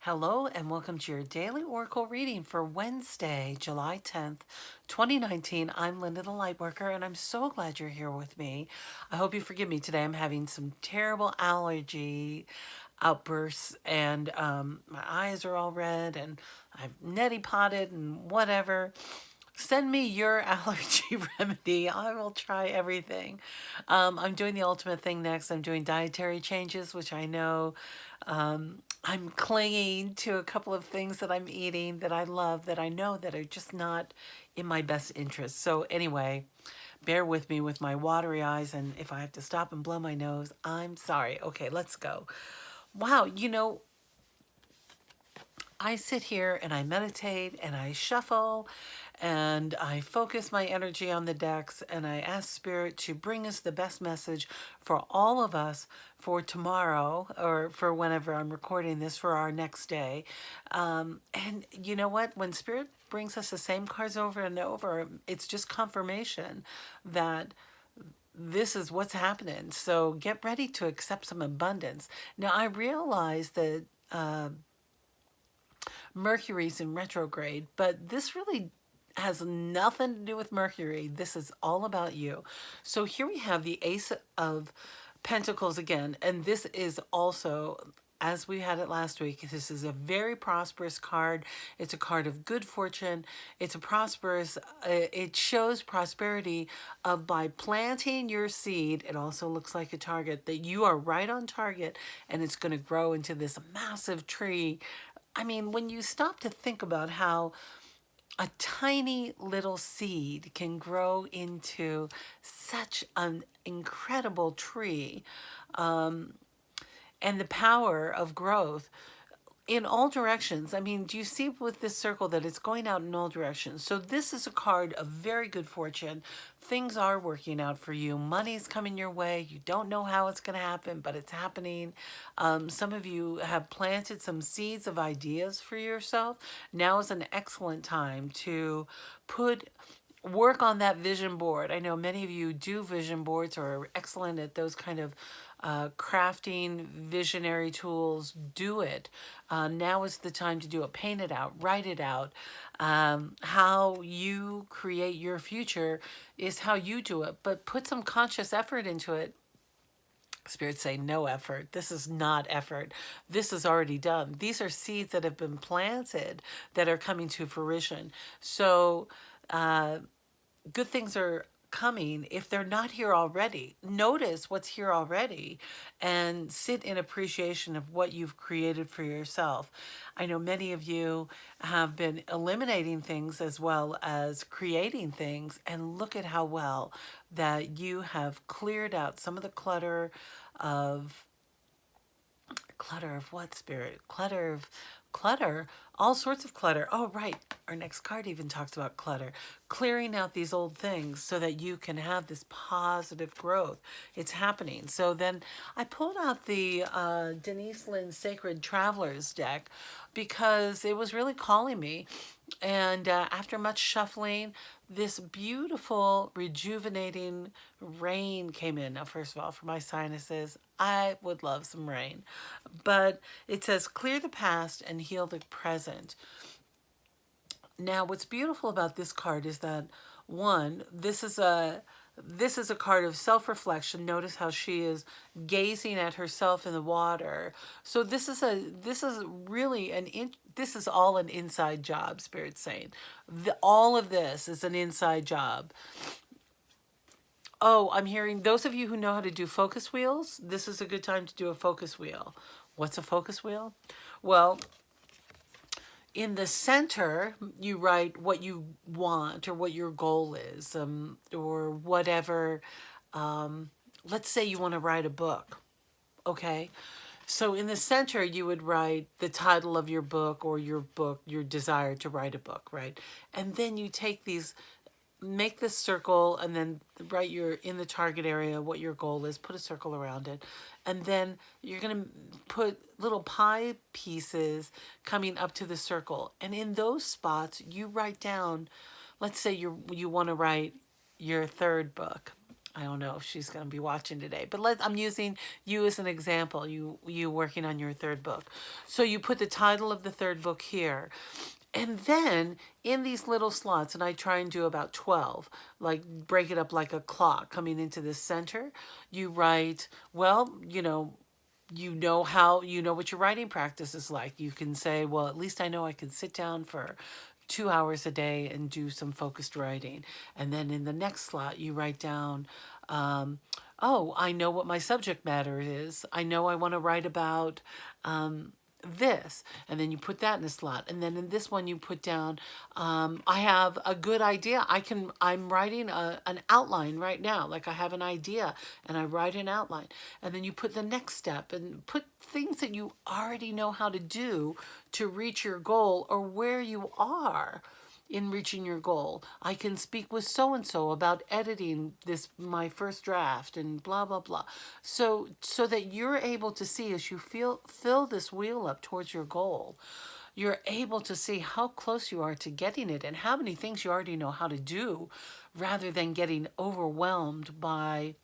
Hello and welcome to your daily oracle reading for Wednesday, July 10th, 2019. I'm Linda the Lightworker and I'm so glad you're here with me. I hope you forgive me today. I'm having some terrible allergy outbursts and my eyes are all red and I've neti potted and whatever. Send me your allergy remedy. I will try everything. I'm doing the ultimate thing next. I'm doing dietary changes, which I know I'm clinging to a couple of things that I'm eating that I love that I know that are just not in my best interest. So anyway, bear with me with my watery eyes, and if I have to stop and blow my nose, I'm sorry. Okay, let's go. Wow, I sit here and I meditate and I shuffle and I focus my energy on the decks and I ask Spirit to bring us the best message for all of us for tomorrow or for whenever I'm recording this for our next day. And you know what? When Spirit brings us the same cards over and over, it's just confirmation that this is what's happening. So get ready to accept some abundance. Now, I realize that Mercury's in retrograde, but this really has nothing to do with Mercury. This is all about you. So here we have the Ace of Pentacles again, and this is also, as we had it last week, this is a very prosperous card. It's a card of good fortune. It's a prosperous, it shows prosperity of by planting your seed. It also looks like a target that you are right on target and it's going to grow into this massive tree. I mean, when you stop to think about how a tiny little seed can grow into such an incredible tree, and the power of growth in all directions. I mean, do you see with this circle that it's going out in all directions? So this is a card of very good fortune. Things are working out for you. Money's coming your way. You don't know how it's going to happen, but it's happening. Some of you have planted some seeds of ideas for yourself. Now is an excellent time to work on that vision board. I know many of you do vision boards or are excellent at those kind of crafting visionary tools. Do it. Now is the time to do it. Paint it out, write it out. How you create your future is how you do it, but put some conscious effort into it. Spirits say no effort. This is not effort. This is already done. These are seeds that have been planted that are coming to fruition. So good things are coming if they're not here already. Notice what's here already and sit in appreciation of what you've created for yourself. I know many of you have been eliminating things as well as creating things, and look at how well that you have cleared out some of the of clutter of what, Spirit? Clutter, all sorts of clutter. Oh, right. Our next card even talks about clutter. Clearing out these old things so that you can have this positive growth. It's happening. So then I pulled out the Denis Linn Sacred Travelers deck because it was really calling me. And after much shuffling, this beautiful, rejuvenating rain came in. Now, first of all, for my sinuses, I would love some rain. But it says, clear the past and heal the present. Now, what's beautiful about this card is that, one, this is a card of self-reflection. Notice how she is gazing at herself in the water. So this is really this is all an inside job, Spirit's saying. All of this is an inside job. Oh, I'm hearing those of you who know how to do focus wheels, this is a good time to do a focus wheel. What's a focus wheel? Well, in the center, you write what you want or what your goal is, or whatever. Let's say you want to write a book, okay? So in the center, you would write the title of your book or your desire to write a book, right? And then you take these, make this circle and then write in the target area what your goal is, put a circle around it. And then you're going to put little pie pieces coming up to the circle. And in those spots, you write down, let's say you want to write your third book. I don't know if she's going to be watching today, but I'm using you as an example, you working on your third book. So you put the title of the third book here. And then in these little slots, and I try and do about 12, like break it up like a clock coming into the center, you write, well, you know what your writing practice is like. You can say, well, at least I know I can sit down for 2 hours a day and do some focused writing. And then in the next slot, you write down, oh, I know what my subject matter is. I know I want to write about this, and then you put that in a slot, and then in this one you put down, I have a good idea. I'm writing an outline right now, like I have an idea and I write an outline, and then you put the next step and put things that you already know how to do to reach your goal or where you are in reaching your goal. I can speak with so and so about editing this my first draft and blah blah blah. So that you're able to see as you fill this wheel up towards your goal, you're able to see how close you are to getting it and how many things you already know how to do, rather than getting overwhelmed by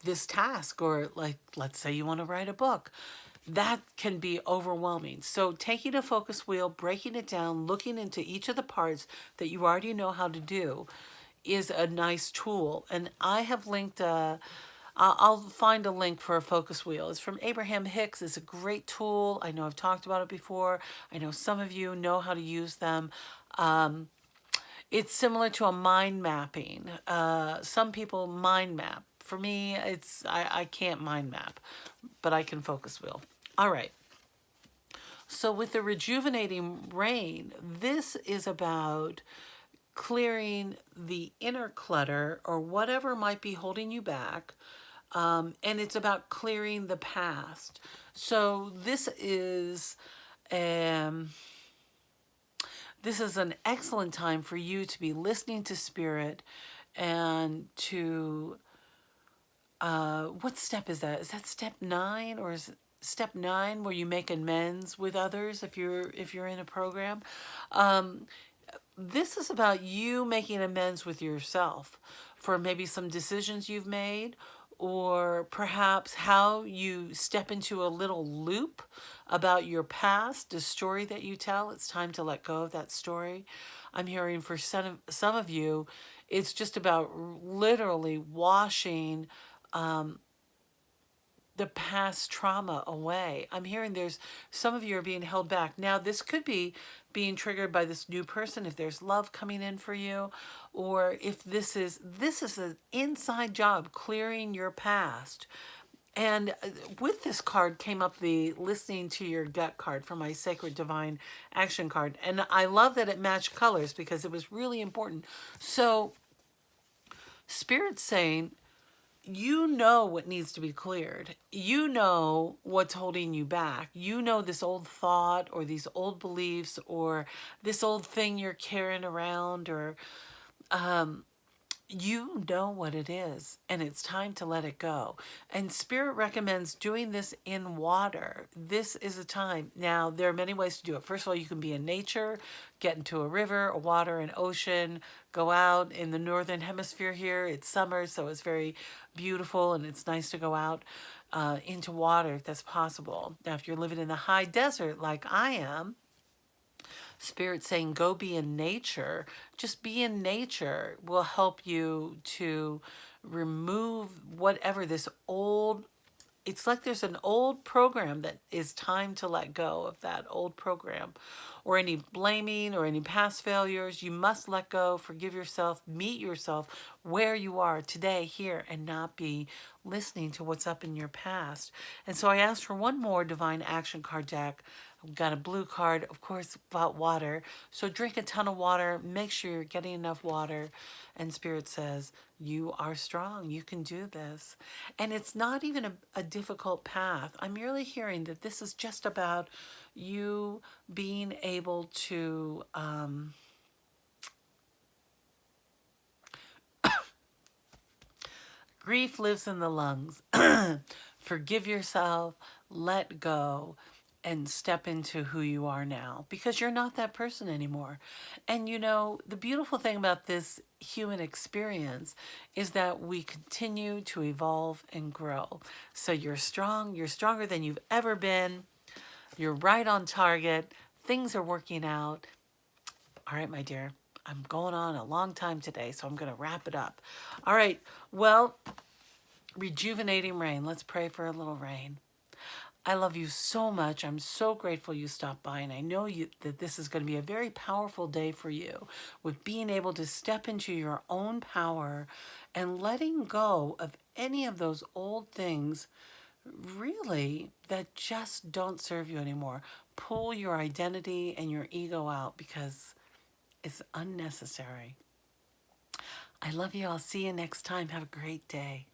this task. Or like, let's say you want to write a book, that can be overwhelming. So taking a focus wheel, breaking it down, looking into each of the parts that you already know how to do is a nice tool. And I have linked I'll find a link for a focus wheel. It's from Abraham Hicks. It's a great tool. I know I've talked about it before. I know some of you know how to use them. It's similar to a mind mapping. Some people mind map. For me, I can't mind map, but I can focus wheel. All right. So with the rejuvenating rain, this is about clearing the inner clutter or whatever might be holding you back. And it's about clearing the past. So this is an excellent time for you to be listening to spirit and to, what step is that? Is that step 9, or is it step 9 where you make amends with others if you're in a program? This is about you making amends with yourself for maybe some decisions you've made, or perhaps how you step into a little loop about your past, the story that you tell. It's time to let go of that story. I'm hearing for some of you, it's just about literally washing the past trauma away. I'm hearing there's some of you are being held back. Now, this could be being triggered by this new person, if there's love coming in for you, or if this is an inside job, clearing your past. And with this card came up the listening to your gut card from my Sacred Divine Action card. And I love that it matched colors because it was really important. So Spirit's saying, you know what needs to be cleared. You know what's holding you back. You know this old thought or these old beliefs or this old thing you're carrying around, or you know what it is, and it's time to let it go. And Spirit recommends doing this in water. This is a time. Now, there are many ways to do it. First of all, you can be in nature, get into a river, a water, an ocean, go out. In the northern hemisphere here, it's summer, so it's very beautiful, and it's nice to go out into water if that's possible. Now, if you're living in the high desert like I am, Spirit saying go be in nature. Just be in nature will help you to remove whatever this old, it's like there's an old program that is time to let go of that old program, or any blaming or any past failures. You must let go, forgive yourself, meet yourself where you are today, here, and not be listening to what's up in your past. And so I asked for one more Divine Action card deck. I've got a blue card, of course, about water. So drink a ton of water. Make sure you're getting enough water. And Spirit says, you are strong. You can do this. And it's not even a difficult path. I'm merely hearing that this is just about you being able to grief lives in the lungs. Forgive yourself, let go, and step into who you are now, because you're not that person anymore. And you know, the beautiful thing about this human experience is that we continue to evolve and grow. So you're strong, you're stronger than you've ever been. You're right on target. Things are working out. All right, my dear. I'm going on a long time today, so I'm going to wrap it up. All right. Well, rejuvenating rain. Let's pray for a little rain. I love you so much. I'm so grateful you stopped by, and I know that this is going to be a very powerful day for you, with being able to step into your own power and letting go of any of those old things really that just don't serve you anymore. Pull your identity and your ego out because it's unnecessary. I love you. I'll see you next time. Have a great day.